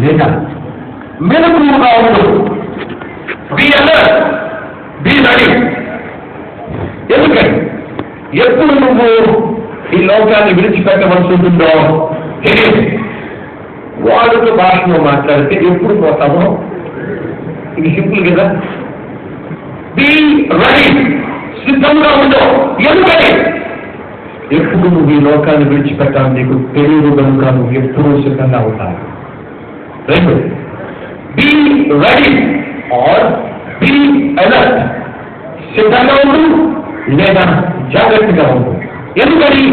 లేదా మెలకువగా ఉండు. Be alert, be ready. ఎందుకని ఎప్పుడు నువ్వు ఈ లోకాన్ని విడిచిపెట్టవలసి ఉంటుందో తెలియదు. వాడుక భాషలో మాట్లాడితే ఎప్పుడు పోతామో ఇది సింపుల్ కదా. బి రెడీ, సిద్ధంగా ఉండు. ఎందుకని ఎప్పుడు నువ్వు ఈ లోకాన్ని విడిచిపెట్టాలి నీకు తెలియదు కనుక నువ్వు ఎప్పుడూ సిద్ధంగా ఉంటావు. రెండు, be ready or be alert. సిద్ధంగా ఉండు లేదా జాగ్రత్తగా ఉండు. ఎందుకని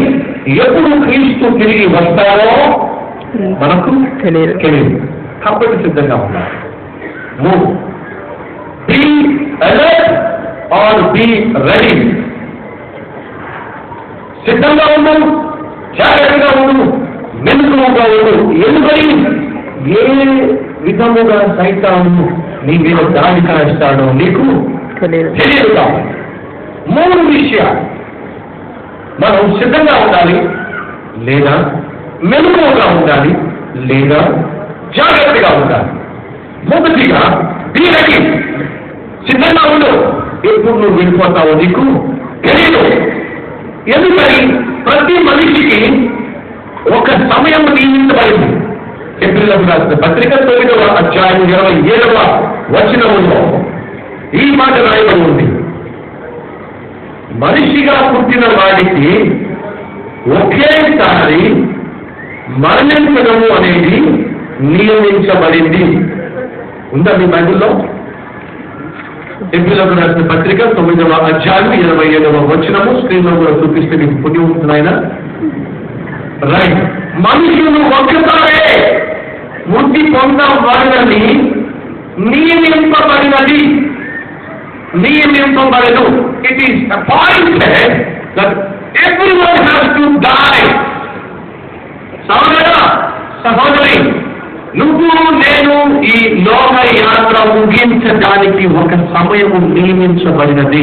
ఎప్పుడు క్రీస్తు తిరిగి వస్తారో మనకు తెలియదు కాబట్టి సిద్ధంగా ఉండాలి. మూడు, be alert or be ready. సిద్ధంగా ఉండు, జాగ్రత్తగా ఉండు, మెలకువగా ఉండు. ఎందుకని ఏ విధముగా సైతాను నీ మీద దాడి కాస్తాడో నీకు తెలియదు కాబట్టి. మూడు విషయాలు మనం సిద్ధంగా ఉండాలి, లేదా మెలకువగా ఉండాలి, లేదా జాగ్రత్తగా ఉండాలి. మొదటిగా బి రెడీ, సిద్ధంగా ఉండు. ఎప్పుడు నువ్వు వెళ్ళిపోతావో నీకు తెలియదు. ఎందుకని ప్రతి మనిషికి ఒక సమయం నియమించబడింది. ఏప్రిల్ రాసిన పత్రిక 9వ అధ్యాయం 27వ వచనములో ఈ మాట రాయబడి ఉంది. మనిషిగా పుట్టిన వాడికి ఒకేసారి మరణించడము అనేది నియమించబడింది. ఉందా మీ బైబిల్లో? ఏప్రిల్ రాసిన పత్రిక 9వ అధ్యాయం 27వ వచనము స్క్రీన్ లో కూడా చూపిస్తే మీకు పుణ్యం ఉంటుంది ఆయన. రైట్, మనుషులు ఒక్కసారే వృద్ధి పొందబడినది నియమింపబడినది. నియమింపబడదు. It is appointed that everyone has to die. సహోదరా, సహోదరి, నువ్వు నేను ఈ లోక యాత్ర ముగించడానికి ఒక సమయము నియమించబడినది.